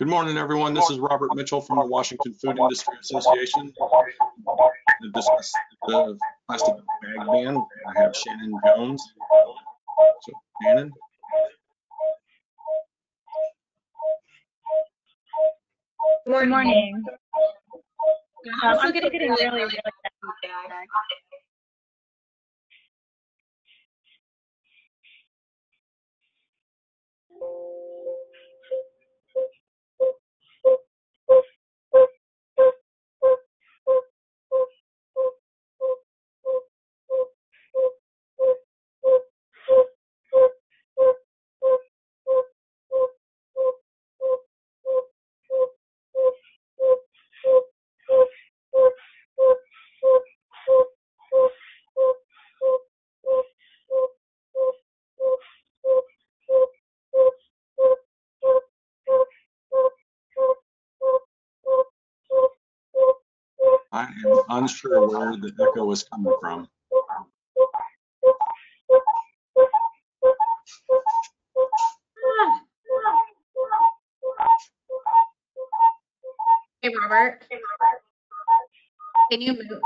Good morning, everyone. This is Robert Mitchell from the Washington Food Industry Association. To discuss the plastic bag ban, I have Shannon Jones. So, Shannon. Good morning. I'm still getting really bad feedback. I am unsure where the echo is coming from. Hey, Robert. Can you move?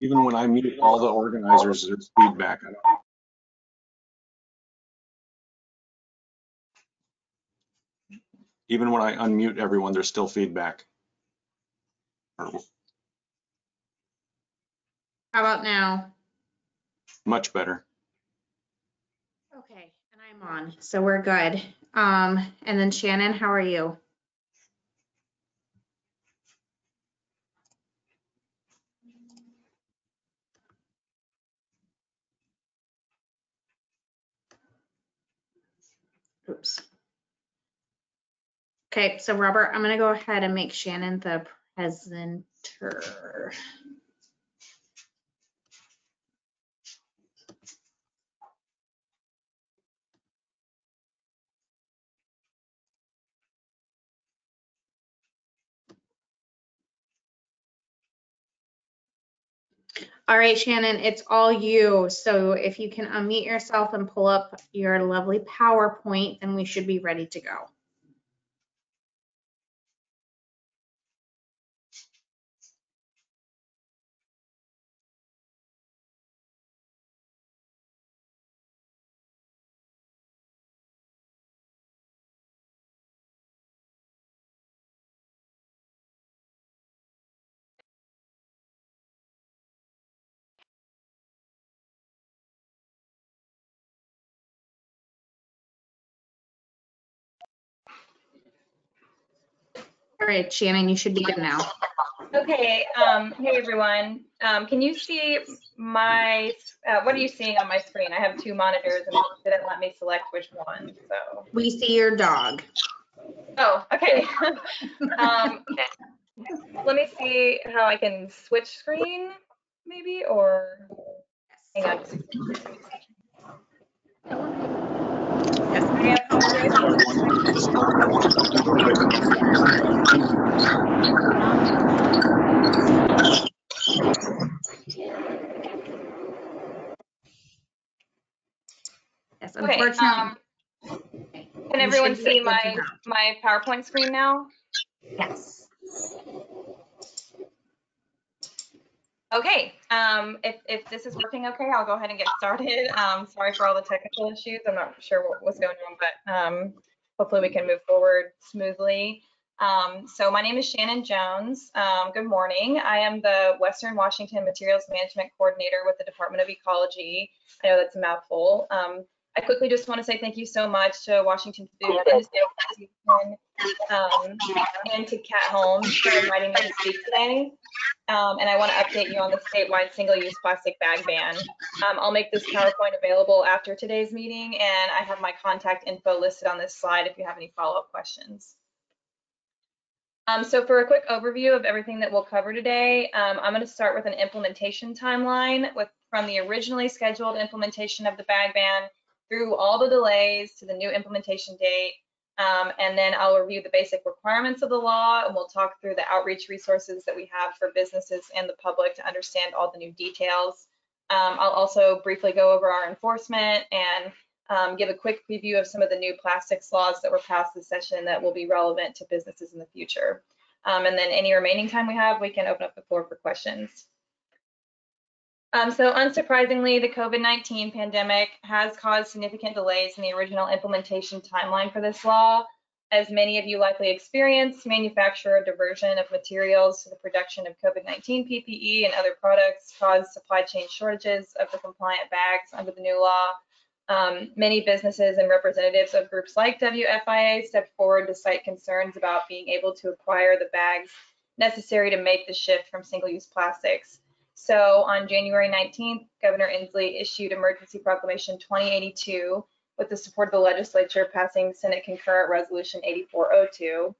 Even when I mute all the organizers, there's feedback. Even when I unmute everyone, there's still feedback. How about now? Much better. Okay, and I'm on, so we're good. And then Shannon, how are you? Oops. Okay, so Robert, I'm gonna go ahead and make Shannon the presenter. All right, Shannon, it's all you. So if you can unmute yourself and pull up your lovely PowerPoint, then we should be ready to go. All right, Shannon, you should be good now. Okay, hey everyone. Can you see my, what are you seeing on my screen? I have two monitors and it didn't let me select which one, so. We see your dog. Oh, okay. Let me see how I can switch screen, maybe, or hang on. Yes, I Yes, unfortunately. Can everyone see my PowerPoint screen now? Yes. Okay, if this is working okay, I'll go ahead and get started. Sorry for all the technical issues. I'm not sure what was going on, but hopefully we can move forward smoothly. So my name is Shannon Jones. Good morning. I am the Western Washington Materials Management Coordinator with the Department of Ecology. I know that's a mouthful. I quickly just want to say thank you so much to Washington Food Industry and to Kat Holmes for inviting me to speak today. And I want to update you on the statewide single-use plastic bag ban. I'll make this PowerPoint available after today's meeting, and I have my contact info listed on this slide if you have any follow-up questions. So for a quick overview of everything that we'll cover today, I'm going to start with an implementation timeline from the originally scheduled implementation of the bag ban through all the delays to the new implementation date. And then I'll review the basic requirements of the law, and we'll talk through the outreach resources that we have for businesses and the public to understand all the new details. I'll also briefly go over our enforcement and give a quick preview of some of the new plastics laws that were passed this session that will be relevant to businesses in the future. And then any remaining time we have, we can open up the floor for questions. So unsurprisingly, the COVID-19 pandemic has caused significant delays in the original implementation timeline for this law. As many of you likely experienced, manufacturer diversion of materials to the production of COVID-19 PPE and other products caused supply chain shortages of the compliant bags under the new law. Many businesses and representatives of groups like WFIA stepped forward to cite concerns about being able to acquire the bags necessary to make the shift from single-use plastics. So on January 19th, Governor Inslee issued Emergency Proclamation 2082 with the support of the legislature, passing Senate Concurrent Resolution 8402.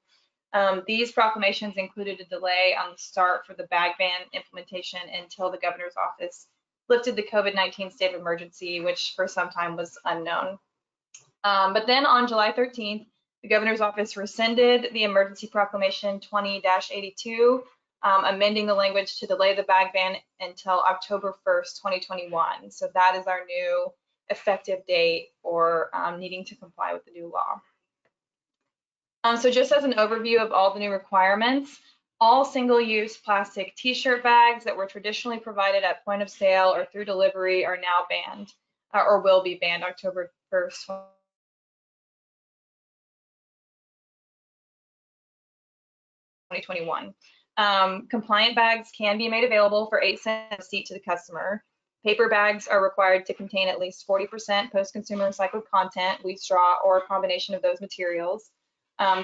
These proclamations included a delay on the start for the bag ban implementation until the governor's office lifted the COVID-19 state of emergency, which for some time was unknown. But then on July 13th, the governor's office rescinded the Emergency Proclamation 20-82, amending the language to delay the bag ban until October 1st, 2021. So that is our new effective date for needing to comply with the new law. So just as an overview of all the new requirements, all single-use plastic t-shirt bags that were traditionally provided at point of sale or through delivery are now banned or will be banned October 1st, 2021. Compliant bags can be made available for 8 cents a receipt to the customer. Paper bags are required to contain at least 40% post-consumer recycled content, wheat straw, or a combination of those materials.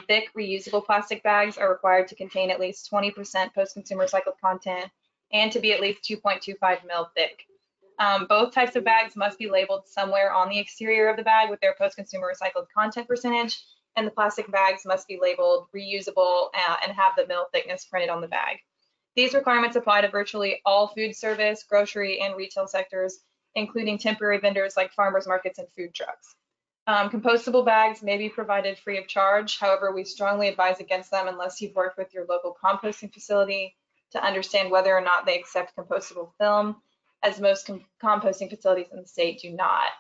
Thick reusable plastic bags are required to contain at least 20% post-consumer recycled content and to be at least 2.25 mil thick. Both types of bags must be labeled somewhere on the exterior of the bag with their post-consumer recycled content percentage, and the plastic bags must be labeled reusable and have the mil thickness printed on the bag. These requirements apply to virtually all food service, grocery, and retail sectors, including temporary vendors like farmers markets and food trucks. Compostable bags may be provided free of charge. However, we strongly advise against them unless you've worked with your local composting facility to understand whether or not they accept compostable film, as most composting facilities in the state do not,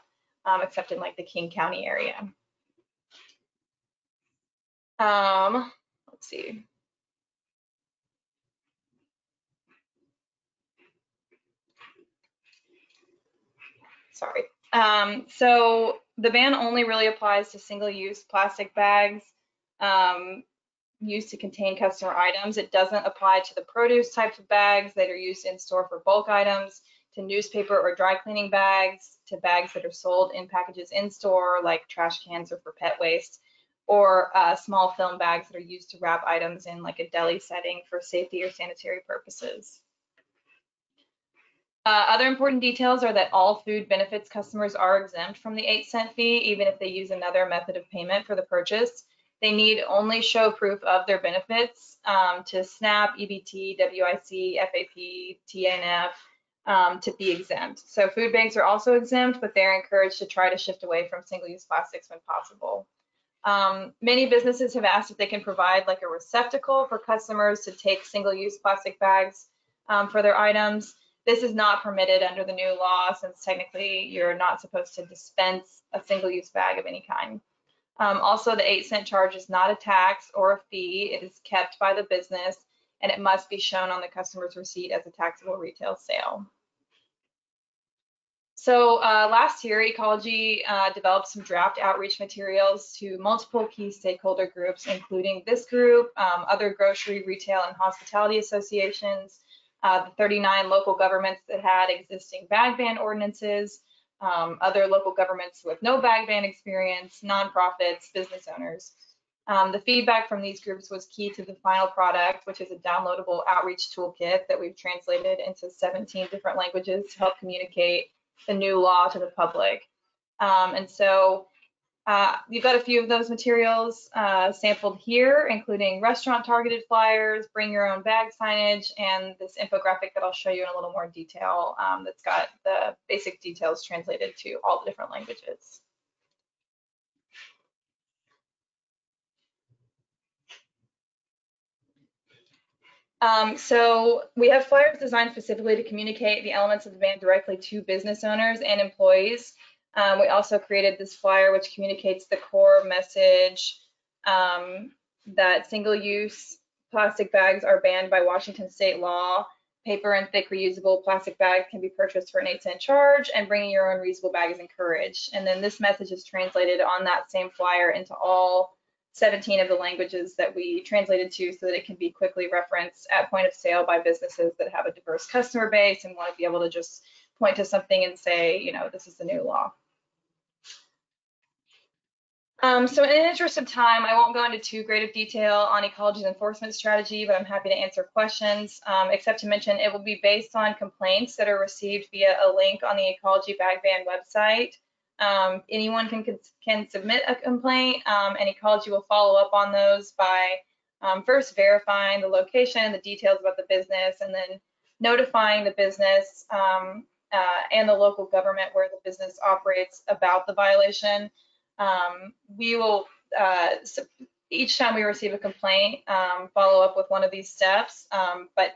except in like the King County area. Let's see. Sorry. So the ban only really applies to single-use plastic bags used to contain customer items. It doesn't apply to the produce types of bags that are used in store for bulk items, to newspaper or dry cleaning bags, to bags that are sold in packages in store like trash cans or for pet waste, or small film bags that are used to wrap items in like a deli setting for safety or sanitary purposes. Other important details are that all food benefits customers are exempt from the 8-cent fee, even if they use another method of payment for the purchase. They need only show proof of their benefits to SNAP, EBT, WIC, FAP, TNF to be exempt. So food banks are also exempt, but they're encouraged to try to shift away from single-use plastics when possible. Many businesses have asked if they can provide like a receptacle for customers to take single-use plastic bags for their items. This is not permitted under the new law, since technically you're not supposed to dispense a single-use bag of any kind. Also, the 8-cent charge is not a tax or a fee. It is kept by the business, and it must be shown on the customer's receipt as a taxable retail sale. So last year, Ecology developed some draft outreach materials to multiple key stakeholder groups, including this group, other grocery, retail, and hospitality associations, the 39 local governments that had existing bag ban ordinances, other local governments with no bag ban experience, nonprofits, business owners. The feedback from these groups was key to the final product, which is a downloadable outreach toolkit that we've translated into 17 different languages to help communicate the new law to the public. And so you've got a few of those materials sampled here, including restaurant targeted flyers, bring your own bag signage, and this infographic that I'll show you in a little more detail that's got the basic details translated to all the different languages. So we have flyers designed specifically to communicate the elements of the ban directly to business owners and employees. We also created this flyer which communicates the core message that single-use plastic bags are banned by Washington state law. Paper and thick reusable plastic bags can be purchased for an 8-cent charge, and bringing your own reusable bag is encouraged. And then this message is translated on that same flyer into all 17 of the languages that we translated to so that it can be quickly referenced at point of sale by businesses that have a diverse customer base and want to be able to just point to something and say, you know, this is the new law. So in the interest of time, I won't go into too great of detail on Ecology's enforcement strategy, but I'm happy to answer questions, except to mention it will be based on complaints that are received via a link on the Ecology Bag Ban website. Anyone can submit a complaint, and Ecology will follow up on those by first verifying the location, the details about the business, and then notifying the business and the local government where the business operates about the violation. We will, each time we receive a complaint, follow up with one of these steps, but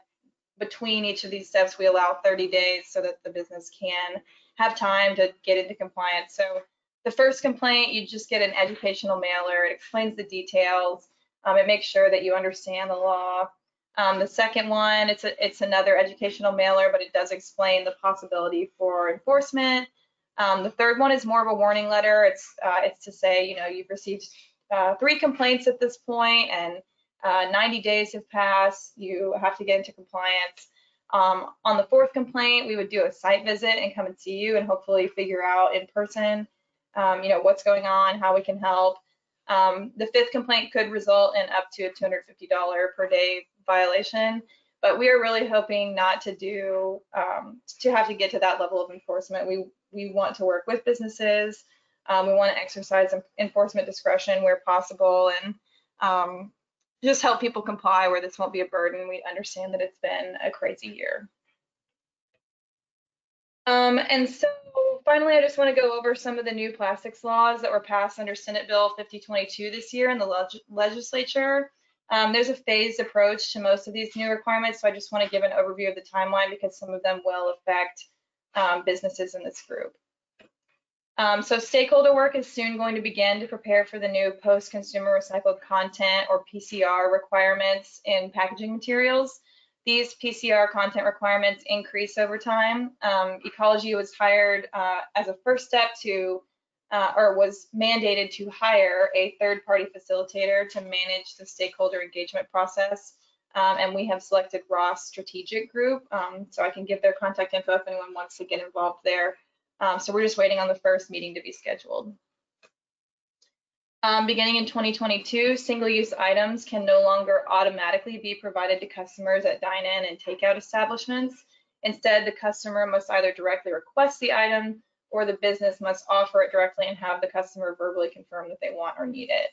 between each of these steps, we allow 30 days so that the business can have time to get into compliance. So the first complaint, you just get an educational mailer. It explains the details. It makes sure that you understand the law. The second one, it's another educational mailer, but it does explain the possibility for enforcement. The third one is more of a warning letter. It's to say, you know, you've received 3 complaints at this point, and 90 days have passed. You have to get into compliance. On the 4th complaint, we would do a site visit and come and see you and hopefully figure out in person, you know, what's going on, how we can help. The 5th complaint could result in up to a $250 per day violation, but we are really hoping not to do to have to get to that level of enforcement. We want to work with businesses. We want to exercise enforcement discretion where possible, and just help people comply where this won't be a burden. We understand that it's been a crazy year. And so finally, I just want to go over some of the new plastics laws that were passed under Senate Bill 5022 this year in the legislature. There's a phased approach to most of these new requirements, so I just want to give an overview of the timeline because some of them will affect businesses in this group. So stakeholder work is soon going to begin to prepare for the new post-consumer recycled content or PCR requirements in packaging materials. These PCR content requirements increase over time. Ecology was hired as a first step to, or was mandated to hire a third-party facilitator to manage the stakeholder engagement process. And we have selected Ross Strategic Group, so I can give their contact info if anyone wants to get involved there. So we're just waiting on the first meeting to be scheduled. Beginning in 2022, single-use items can no longer automatically be provided to customers at dine-in and takeout establishments. Instead, the customer must either directly request the item or the business must offer it directly and have the customer verbally confirm that they want or need it.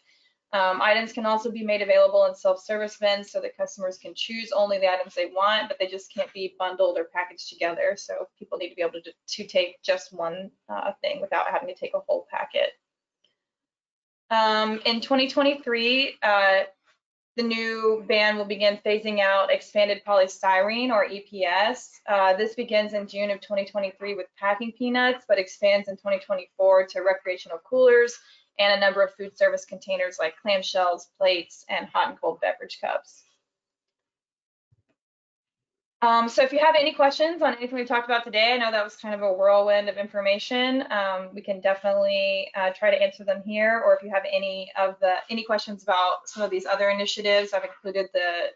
Items can also be made available in self-service bins so that customers can choose only the items they want, but they just can't be bundled or packaged together. So people need to be able to take just one thing without having to take a whole packet. In 2023, the new ban will begin phasing out expanded polystyrene or EPS. This begins in June of 2023 with packing peanuts, but expands in 2024 to recreational coolers and a number of food service containers like clamshells, plates, and hot and cold beverage cups. So if you have any questions on anything we talked about today, I know that was kind of a whirlwind of information. We can definitely try to answer them here, or if you have any questions about some of these other initiatives, I've included the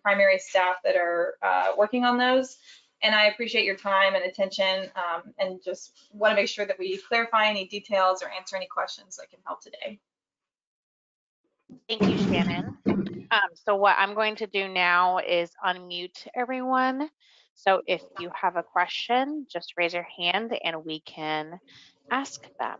primary staff that are working on those. And I appreciate your time and attention, and just want to make sure that we clarify any details or answer any questions that can help today. Thank you, Shannon. So what I'm going to do now is unmute everyone. So if you have a question, just raise your hand and we can ask them.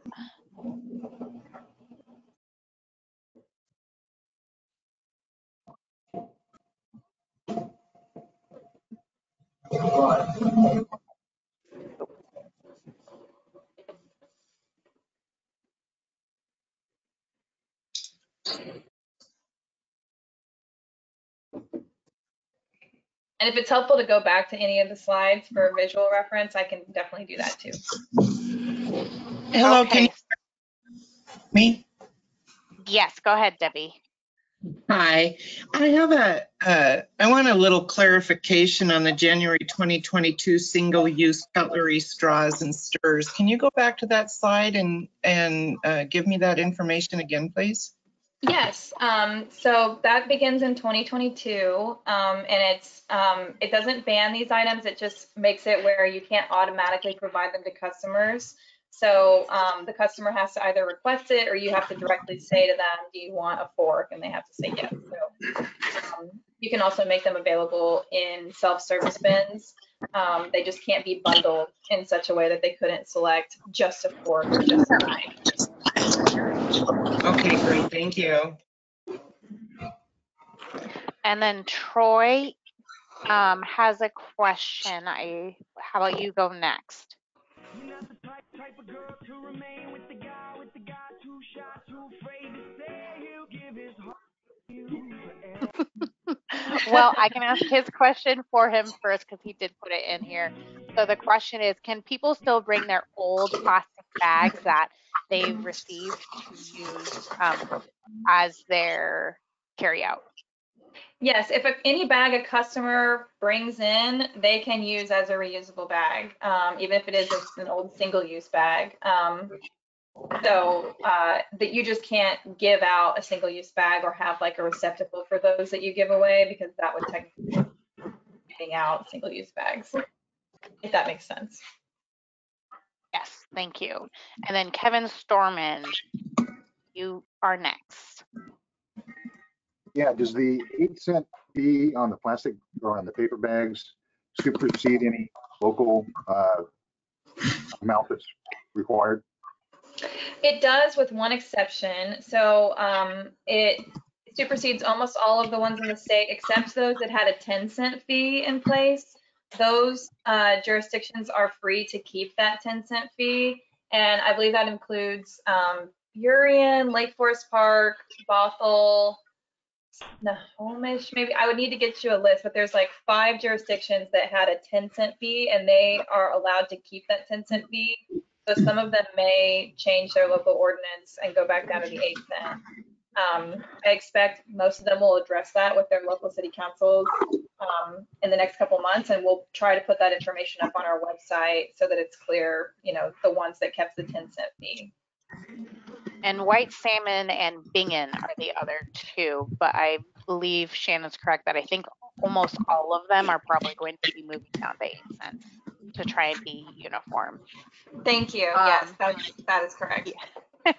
And if it's helpful to go back to any of the slides for visual reference, I can definitely do that too. Hello, can you Okay. hear me? Yes, go ahead, Debbie. Hi, I have I want a little clarification on the January 2022 single-use cutlery straws and stirrers. Can you go back to that slide and give me that information again, please? Yes, so that begins in 2022, and it doesn't ban these items, it just makes it where you can't automatically provide them to customers. So the customer has to either request it or you have to directly say to them, do you want a fork? And they have to say yes. So you can also make them available in self-service bins. They just can't be bundled in such a way that they couldn't select just a fork or just a knife. Okay, great, thank you. And then Troy has a question. How about you go next? Well, I can ask his question for him first because he did put it in here. So the question is, can people still bring their old plastic bags that they've received to use as their carryout? Yes, if any bag a customer brings in, they can use as a reusable bag, even if it is an old single-use bag. So that you just can't give out a single-use bag or have like a receptacle for those that you give away, because that would technically be giving out single-use bags, if that makes sense. Yes, thank you. And then Kevin Storman, you are next. Yeah, does the 8-cent fee on the plastic or on the paper bags supersede any local amount that's required? It does, with one exception. So it supersedes almost all of the ones in the state, except those that had a 10-cent fee in place. Those jurisdictions are free to keep that 10-cent fee. And I believe that includes Burien, Lake Forest Park, Bothell, Snohomish, maybe. I would need to get you a list, but there's like 5 jurisdictions that had a 10-cent fee, and they are allowed to keep that 10-cent fee. So some of them may change their local ordinance and go back down to the 8-cent. I expect most of them will address that with their local city councils in the next couple months, and we'll try to put that information up on our website so that it's clear, you know, the ones that kept the 10-cent fee. And White Salmon and Bingen are the other 2, but I believe Shannon's correct that I think almost all of them are probably going to be moving down to 8 cents to try and be uniform. Thank you. Yes, that is correct. Yeah.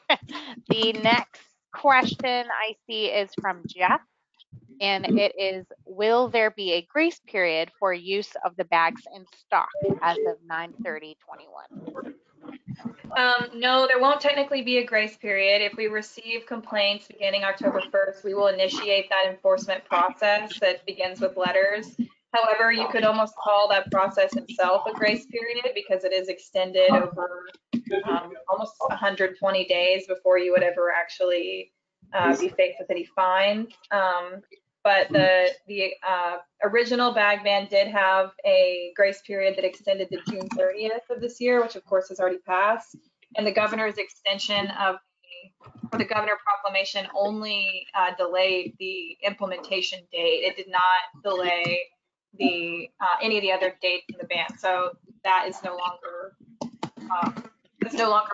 The next question I see is from Jeff, and it is, will there be a grace period for use of the bags in stock as of 9/30/21? No, there won't technically be a grace period. If we receive complaints beginning October 1st, we will initiate that enforcement process that begins with letters. However, you could almost call that process itself a grace period because it is extended over almost 120 days before you would ever actually be faced with any fines. But the original bag ban did have a grace period that extended to June 30th of this year, which of course has already passed. And the governor's extension of the governor proclamation only delayed the implementation date. It did not delay the any of the other dates in the ban. So that is no longer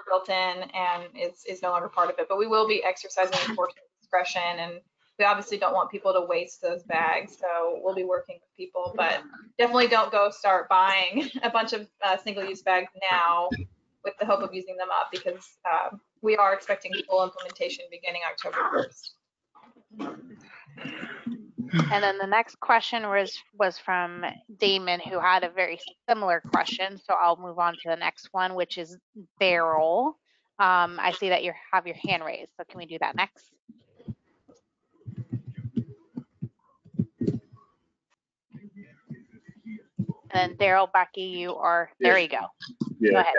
built in and is no longer part of it. But we will be exercising enforcement discretion, and we obviously don't want people to waste those bags. So we'll be working with people, but definitely don't go start buying a bunch of single-use bags now with the hope of using them up, because we are expecting full implementation beginning October 1st. And then the next question was from Damon, who had a very similar question. So I'll move on to the next one, which is Daryl. I see that you have your hand raised. So can we do that next? And Daryl, Becky, you are, there you go. Yeah, go ahead.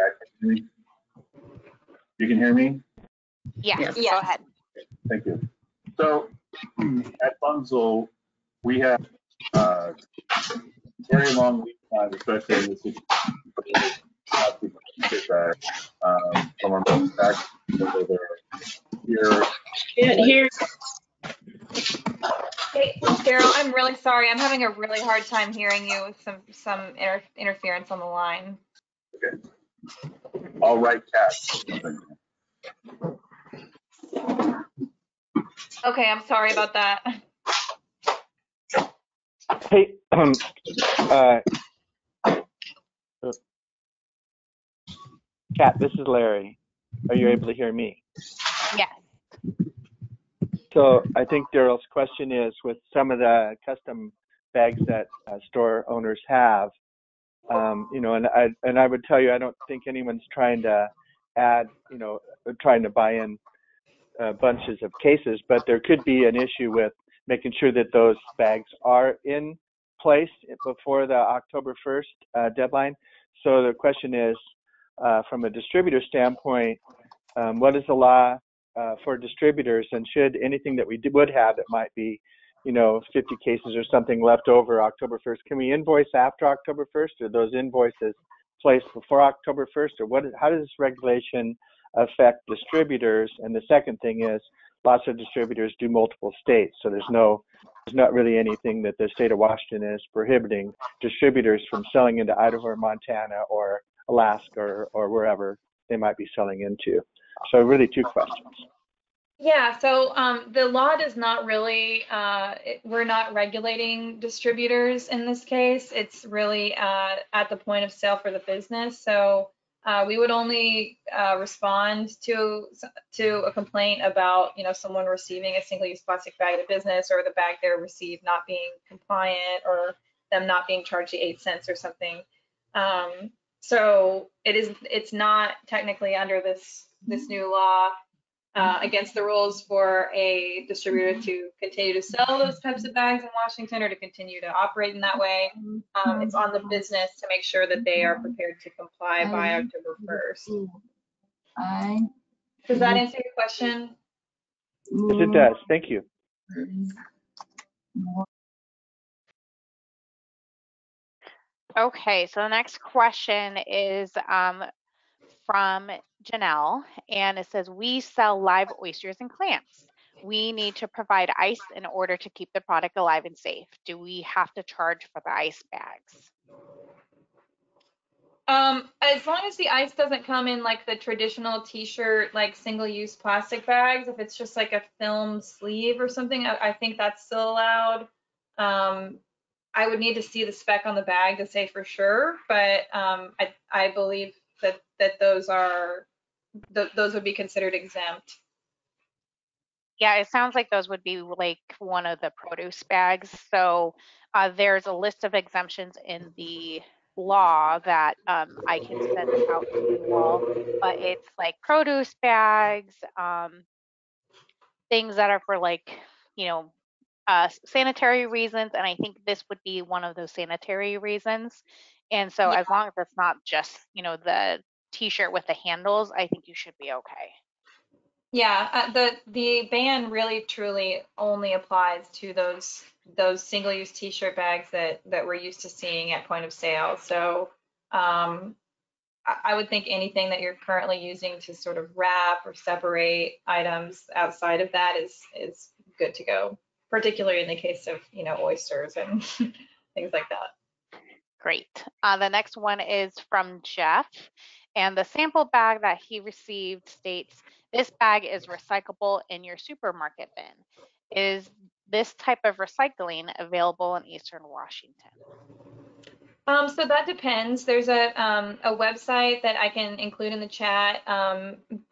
You can hear me? Yes, Yes. go ahead. Thank you. So at Bunzel, we have very long lead time, especially in this situation. From our manufacturers, whether they're here. Can't hear. Hey, Daryl, I'm really sorry. I'm having a really hard time hearing you with some interference on the line. Okay. I'll write Cat. Okay, I'm sorry about that. Hey, Kat, this is Larry. Are you able to hear me? Yes. So I think Daryl's question is, with some of the custom bags that store owners have, and I would tell you, I don't think anyone's trying to add, trying to buy in bunches of cases, but there could be an issue with making sure that those bags are in place before the October 1st deadline. So the question is, from a distributor standpoint, what is the law for distributors, and should anything that we would have that might be, 50 cases or something left over October 1st, can we invoice after October 1st, or those invoices placed before October 1st, or how does this regulation affect distributors? And the second thing is, lots of distributors do multiple states, so there's not really anything that the state of Washington is prohibiting distributors from selling into Idaho or Montana or Alaska or wherever they might be selling into. So really two questions. Yeah, so the law does not really, we're not regulating distributors in this case. It's really at the point of sale for the business. So we would only respond to a complaint about, someone receiving a single-use plastic bag at a business, or the bag they received not being compliant, or them not being charged the 8 cents or something. So it's not technically under this new law against the rules for a distributor to continue to sell those types of bags in Washington, or to continue to operate in that way. It's on the business to make sure that they are prepared to comply by October 1st. Does that answer your question? Yes, it does. Thank you. Okay, so the next question is from Janelle, and it says, we sell live oysters and clams. We need to provide ice in order to keep the product alive and safe. Do we have to charge for the ice bags? As long as the ice doesn't come in like the traditional t-shirt, like single-use plastic bags, if it's just like a film sleeve or something, I think that's still allowed. I would need to see the spec on the bag to say for sure, but I believe that those would be considered exempt. Yeah, it sounds like those would be like one of the produce bags. So there's a list of exemptions in the law that I can send out to you all, but it's like produce bags, things that are for like, sanitary reasons. And I think this would be one of those sanitary reasons. And so as long as it's not just, the t-shirt with the handles, I think you should be okay. Yeah, the ban really truly only applies to those single-use t-shirt bags that we're used to seeing at point of sale. So I would think anything that you're currently using to sort of wrap or separate items outside of that is good to go, particularly in the case of, oysters and things like that. Great. The next one is from Jeff, and the sample bag that he received states, this bag is recyclable in your supermarket bin. Is this type of recycling available in Eastern Washington? So that depends. There's a website that I can include in the chat.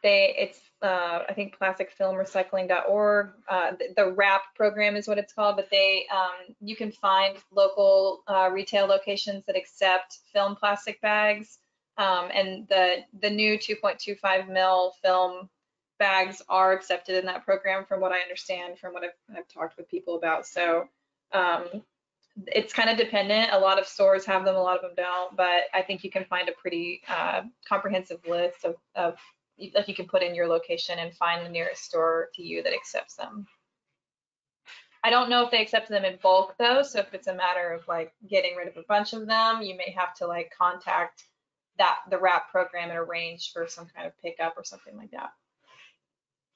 It's I think plasticfilmrecycling.org. The WRAP program is what it's called, but you can find local retail locations that accept film plastic bags, and the new 2.25 mil film bags are accepted in that program, from what I understand, from what I've talked with people about. So it's kind of dependent. A lot of stores have them, a lot of them don't, but I think you can find a pretty comprehensive list of that you can put in your location and find the nearest store to you that accepts them. I don't know if they accept them in bulk though. So if it's a matter of like getting rid of a bunch of them, you may have to like contact the RAP program and arrange for some kind of pickup or something like that.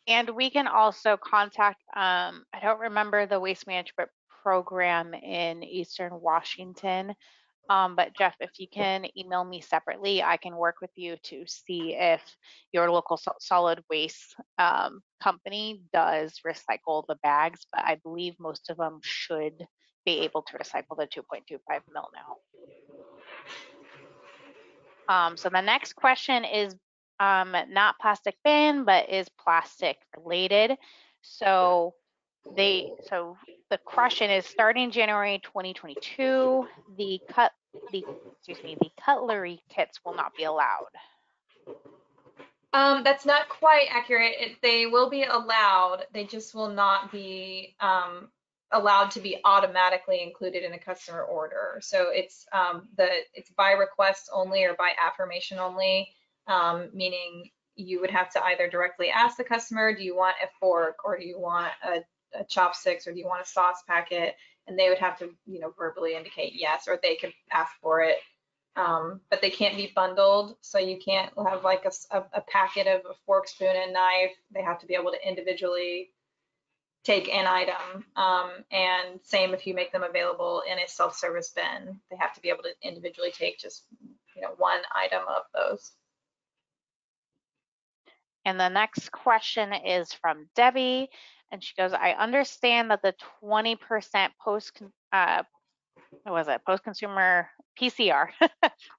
And we can also contact, I don't remember the waste management program in Eastern Washington, but Jeff, if you can email me separately, I can work with you to see if your local solid waste company does recycle the bags, but I believe most of them should be able to recycle the 2.25 mil now. So the next question is not plastic bin, but is plastic related. So the question is, starting January 2022, the cutlery kits will not be allowed. That's not quite accurate. They will be allowed. They just will not be allowed to be automatically included in a customer order. So it's by request only or by affirmation only, meaning you would have to either directly ask the customer, do you want a fork, or do you want a chopsticks, or do you want a sauce packet? And they would have to, verbally indicate yes, or they could ask for it. But they can't be bundled, so you can't have like a packet of a fork, spoon, and knife. They have to be able to individually take an item, and same if you make them available in a self-service bin. They have to be able to individually take just one item of those. And the next question is from Debbie, and she goes, I understand that the 20% post-consumer PCR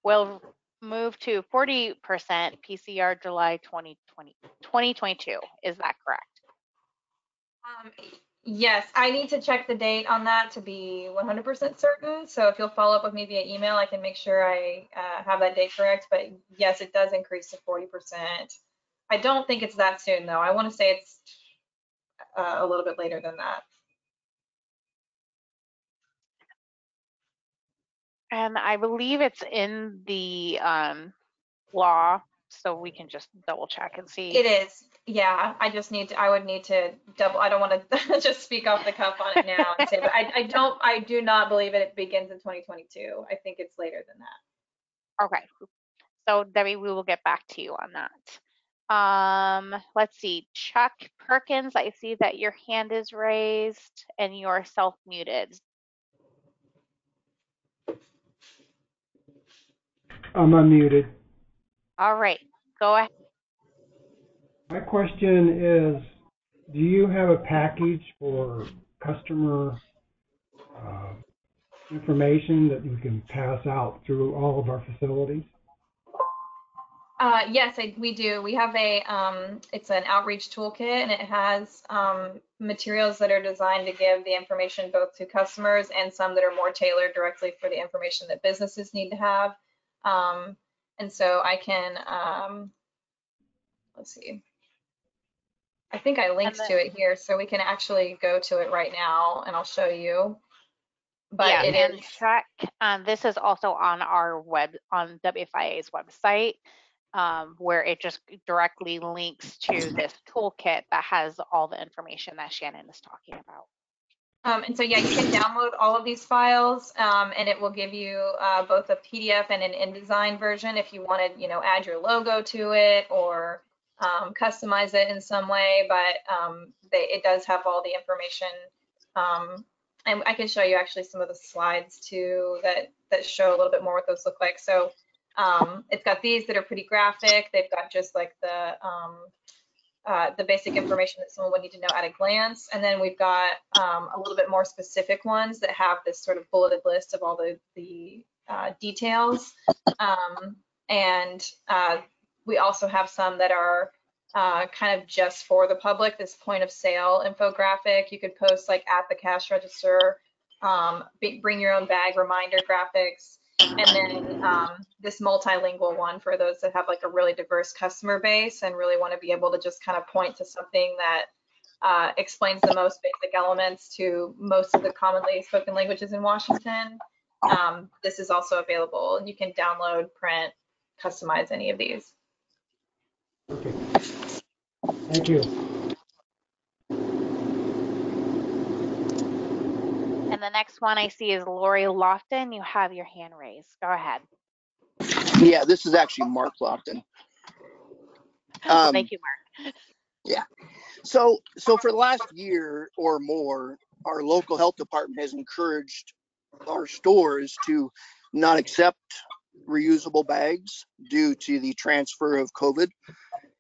will move to 40% PCR July 2022. Is that correct? Yes, I need to check the date on that to be 100% certain. So if you'll follow up with me via email, I can make sure I have that date correct. But yes, it does increase to 40%. I don't think it's that soon though. I want to say it's a little bit later than that. And I believe it's in the law, so we can just double check and see. It is, yeah. I would need to double. I don't want to just speak off the cuff on it now and say, but I do not believe it begins in 2022. I think it's later than that. Okay. So Debbie, we will get back to you on that. Let's see, Chuck Perkins, I see that your hand is raised and you're self-muted. I'm unmuted. All right, go ahead. My question is, do you have a package for customer information that you can pass out through all of our facilities? Yes, we do. We have it's an outreach toolkit, and it has materials that are designed to give the information both to customers and some that are more tailored directly for the information that businesses need to have. And so I can, let's see. I think I linked to it here, so we can actually go to it right now, and I'll show you. But yeah, it and is. Chuck, this is also on our on WFIA's website, where it just directly links to this toolkit that has all the information that Shannon is talking about. And so, yeah, you can download all of these files, and it will give you both a PDF and an InDesign version if you want to, add your logo to it or customize it in some way. But it does have all the information. And I can show you actually some of the slides too that show a little bit more what those look like. So it's got these that are pretty graphic. They've got just like the basic information that someone would need to know at a glance. And then we've got a little bit more specific ones that have this sort of bulleted list of all the details. And we also have some that are kind of just for the public, this point of sale infographic. You could post like at the cash register, bring your own bag reminder graphics. And then this multilingual one for those that have like a really diverse customer base and really want to be able to just kind of point to something that explains the most basic elements to most of the commonly spoken languages in Washington. This is also available. You can download, print, customize any of these. Okay. Thank you. the next one I see is Lori Lofton. You have your hand raised. Go ahead. Yeah, this is actually Mark Lofton. Thank you, Mark. So for the last year or more, our local health department has encouraged our stores to not accept reusable bags due to the transfer of COVID.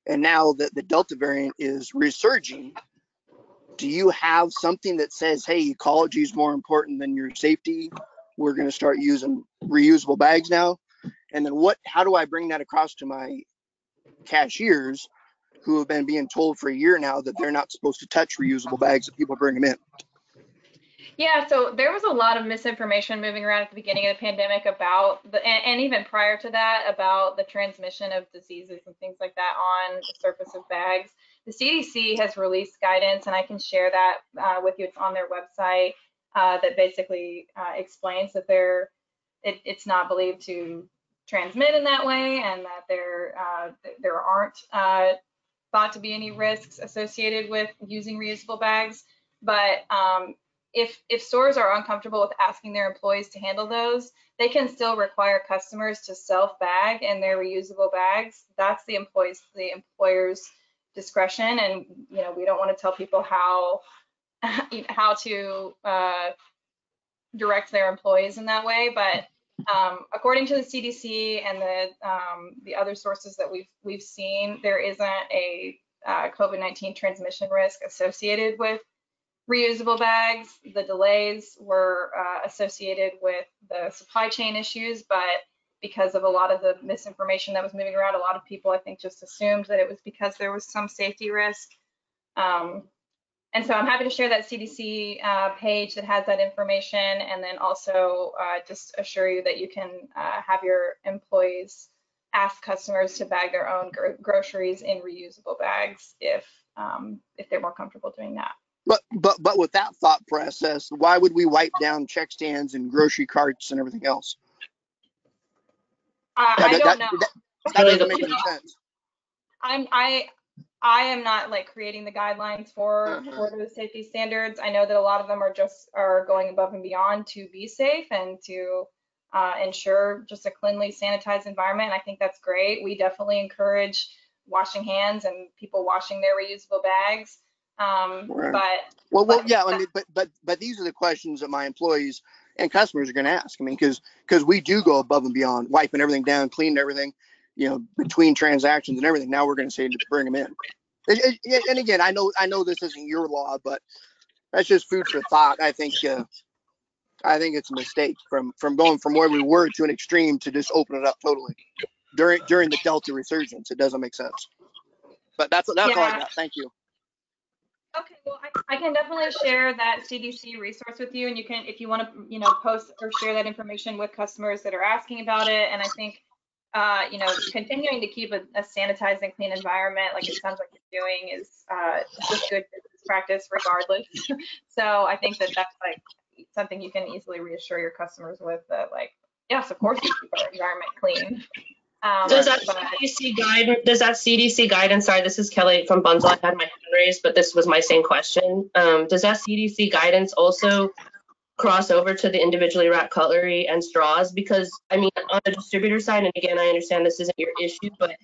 And now that the Delta variant is resurging, do you have something that says, hey, ecology is more important than your safety? We're going to start using reusable bags now. And then how do I bring that across to my cashiers who have been being told for a year now that they're not supposed to touch reusable bags if people bring them in? Yeah, so there was a lot of misinformation moving around at the beginning of the pandemic about and even prior to that, about the transmission of diseases and things like that on the surface of bags. The CDC has released guidance, and I can share that with you. It's on their website that basically explains that it's not believed to transmit in that way, and that there aren't thought to be any risks associated with using reusable bags. But if stores are uncomfortable with asking their employees to handle those, they can still require customers to self-bag in their reusable bags. That's the employer's discretion, and we don't want to tell people how to direct their employees in that way. But according to the CDC and the other sources that we've seen, there isn't a COVID-19 transmission risk associated with reusable bags. The delays were associated with the supply chain issues, but because of a lot of the misinformation that was moving around, a lot of people, I think, just assumed that it was because there was some safety risk. And so I'm happy to share that CDC page that has that information, and then also just assure you that you can have your employees ask customers to bag their own groceries in reusable bags if they're more comfortable doing that. But with that thought process, why would we wipe down check stands and grocery carts and everything else? I don't know. That doesn't make any sense. I am not like creating the guidelines for those safety standards. I know that a lot of them are going above and beyond to be safe and to ensure just a cleanly sanitized environment. And I think that's great. We definitely encourage washing hands and people washing their reusable bags. Right. But these are the questions that my employees and customers are going to ask. I mean, because we do go above and beyond, wiping everything down, cleaning everything, between transactions and everything. Now we're going to say to bring them in. And again, I know this isn't your law, but that's just food for thought. I think it's a mistake from going from where we were to an extreme to just open it up totally during the Delta resurgence. It doesn't make sense. But that's all I got. Thank you. Okay, well, I can definitely share that CDC resource with you, and you can, if you want to, post or share that information with customers that are asking about it. And I think, continuing to keep a sanitized and clean environment, like it sounds like you're doing, is just good business practice regardless. So I think that's like something you can easily reassure your customers with, that like, yes, of course we keep our environment clean. Does that CDC guidance, sorry, this is Kelly from Bunzel. I had my hand raised, but this was my same question. Does that CDC guidance also cross over to the individually wrapped cutlery and straws? Because, I mean, on the distributor side, and again, I understand this isn't your issue, but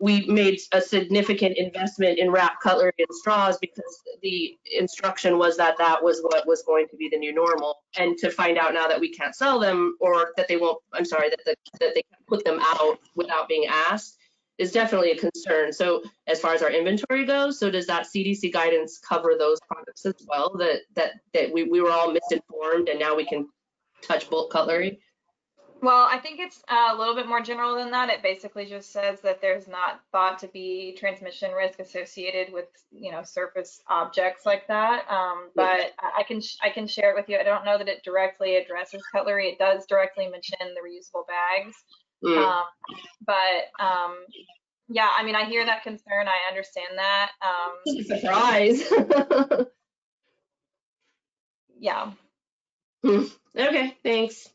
we made a significant investment in wrapped cutlery and straws because the instruction was that was what was going to be the new normal. And to find out now that we can't sell them, or that they won't, I'm sorry, that they can put them out without being asked, is definitely a concern. So as far as our inventory goes, so does that CDC guidance cover those products as well, that we were all misinformed and now we can touch bulk cutlery? Well, I think it's a little bit more general than that. It basically just says that there's not thought to be transmission risk associated with, surface objects like that. But I can share it with you. I don't know that it directly addresses cutlery. It does directly mention the reusable bags. Yeah, I mean, I hear that concern. I understand that. Surprise. Yeah. Okay, thanks.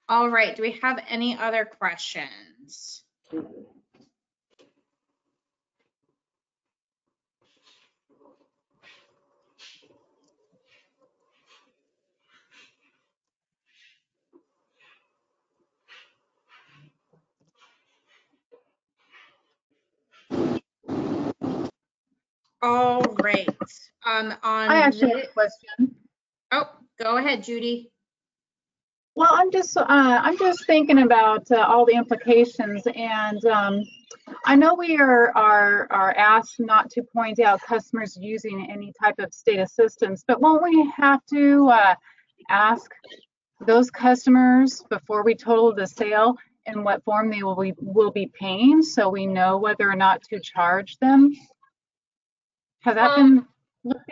All right, do we have any other questions? All right. On I actually have a question. Oh, go ahead, Judy. Well, I'm just thinking about all the implications, and I know we are asked not to point out customers using any type of state assistance, but won't we have to ask those customers before we total the sale in what form they will be paying, so we know whether or not to charge them? Has that been looked at?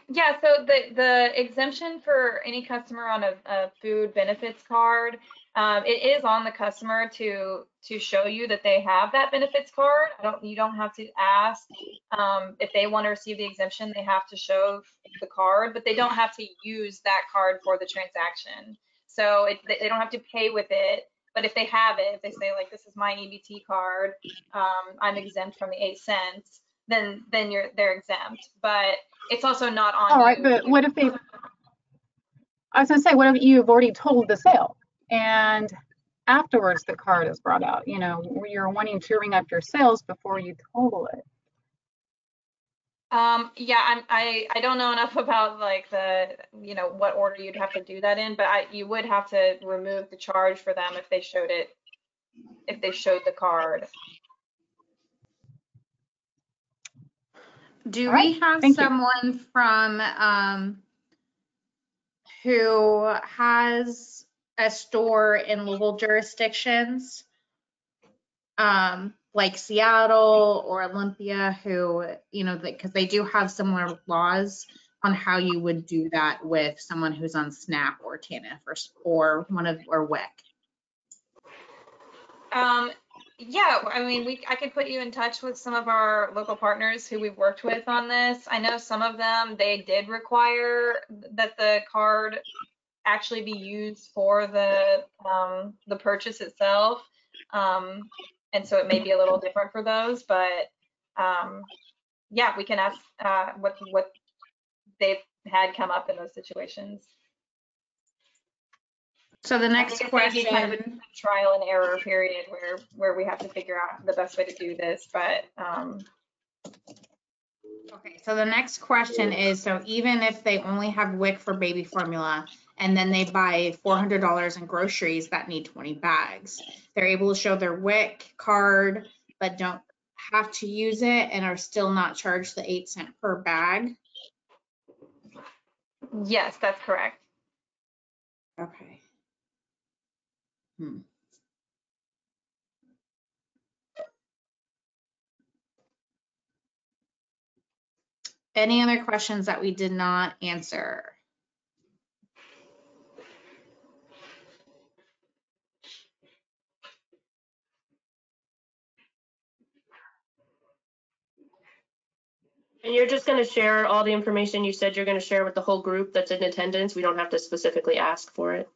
Yeah, so the exemption for any customer on a food benefits card, it is on the customer to show you that they have that benefits card. You don't have to ask if they want to receive the exemption. They have to show the card, but they don't have to use that card for the transaction. So they don't have to pay with it. But if they have it, if they say like, this is my EBT card, I'm exempt from the 8 cents, then they're exempt. But it's also not on. All right, but what if I was gonna say, what if you've already totaled the sale and afterwards the card is brought out? You know, you're wanting to ring up your sales before you total it. Yeah, I don't know enough about like what order you'd have to do that in, but you would have to remove the charge for them if they showed the card. Do we have someone from who has a store in Louisville jurisdictions, like Seattle or Olympia, who, because they do have similar laws on how you would do that with someone who's on SNAP or TANF or WIC? Yeah, I mean, I could put you in touch with some of our local partners who we've worked with on this. I know some of them, they did require that the card actually be used for the purchase itself. And so it may be a little different for those, but yeah, we can ask what they've had come up in those situations. So the next question, kind of a trial and error period where we have to figure out the best way to do this, but okay, so the next question is, so even if they only have WIC for baby formula and then they buy $400 in groceries that need 20 bags, they're able to show their WIC card but don't have to use it and are still not charged the 8 cent per bag? Yes, that's correct. Okay. Any other questions that we did not answer? And you're just going to share all the information you said you're going to share with the whole group that's in attendance? We don't have to specifically ask for it?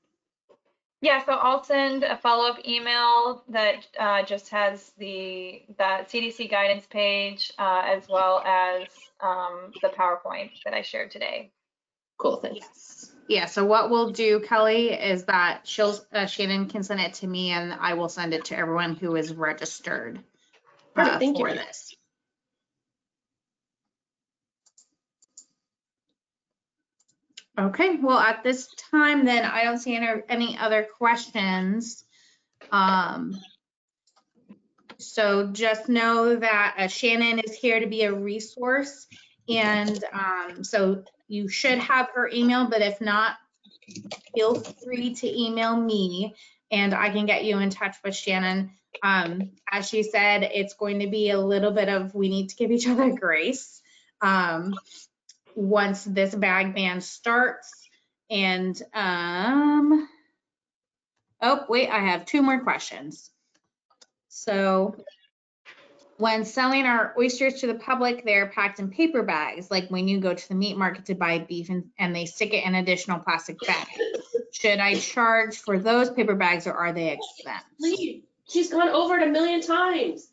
Yeah, so I'll send a follow-up email that just has that CDC guidance page as well as the PowerPoint that I shared today. Cool, thanks. Yeah, so what we'll do, Kelly, is that Shannon can send it to me and I will send it to everyone who is registered Perfect, thank for you. this. Okay, well, at this time, then I don't see any other questions. So just know that Shannon is here to be a resource. And so you should have her email, but if not, feel free to email me and I can get you in touch with Shannon. As she said, it's going to be a little bit of, we need to give each other grace. Once this bag ban starts. And oh wait, I have 2 more questions. So when selling our oysters to the public, they're packed in paper bags, like when you go to the meat market to buy beef and they stick it in additional plastic bags. Should I charge for those paper bags or are they exempt? Please, she's gone over it 1,000,000 times.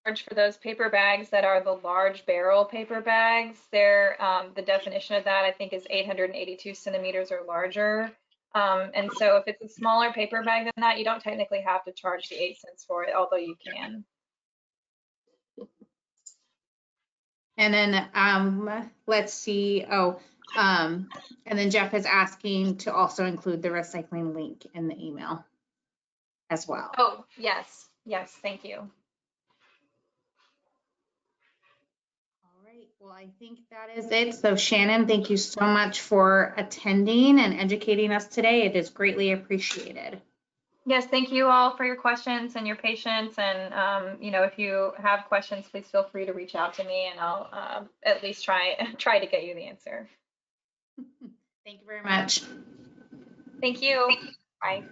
For those paper bags that are the large barrel paper bags, they're the definition of that I think is 882 centimeters or larger. And so if it's a smaller paper bag than that, you don't technically have to charge the 8 cents for it, although you can. And then let's see. And then Jeff is asking to also include the recycling link in the email as well. Oh, yes. Yes, thank you. All right, well, I think that is it. So Shannon, thank you so much for attending and educating us today. It is greatly appreciated. Yes, thank you all for your questions and your patience. And, if you have questions, please feel free to reach out to me and I'll at least try to get you the answer. Thank you very much. Thank you. Bye.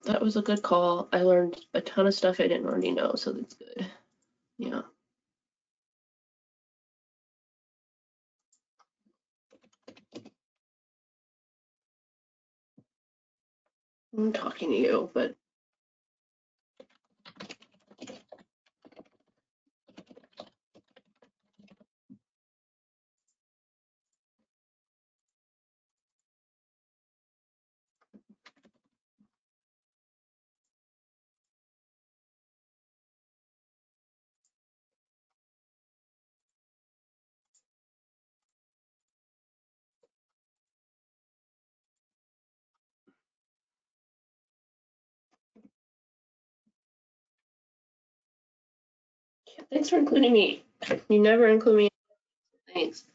That was a good call. I learned a ton of stuff I didn't already know, so that's good. Yeah. I'm talking to you, but thanks for including me. You never include me. Thanks.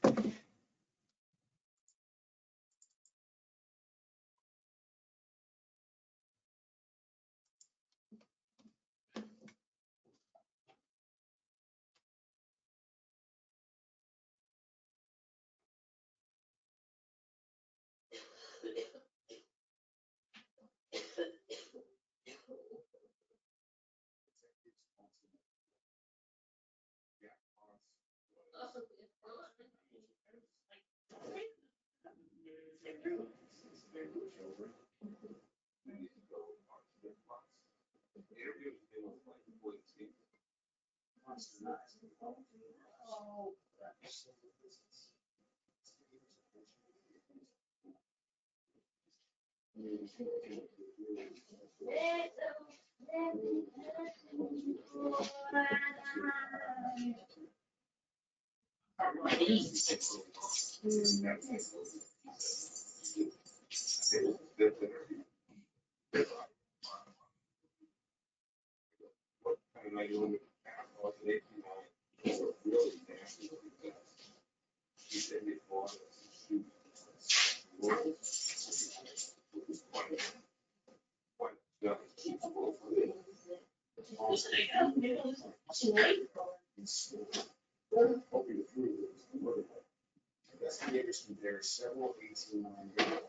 Investigators compared several 18-9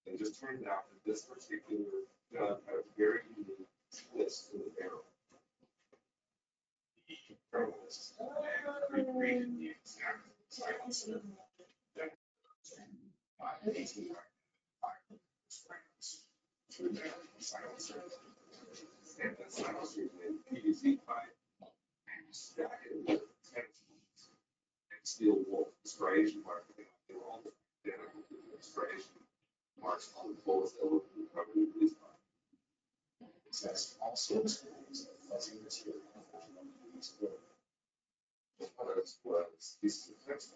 It just turned out that this particular gun had a very unique twist to the barrel. The journalists recreated the exact silencer that 18 rounds to the barrel silencer. And that silencer with PVC pipe stacked it with 10 and steel wool striation mark. They were all identical to the striation marks on the bullets that were recovered in police car. It says also explains the fuzzy material found on the police board. The evidence was these defense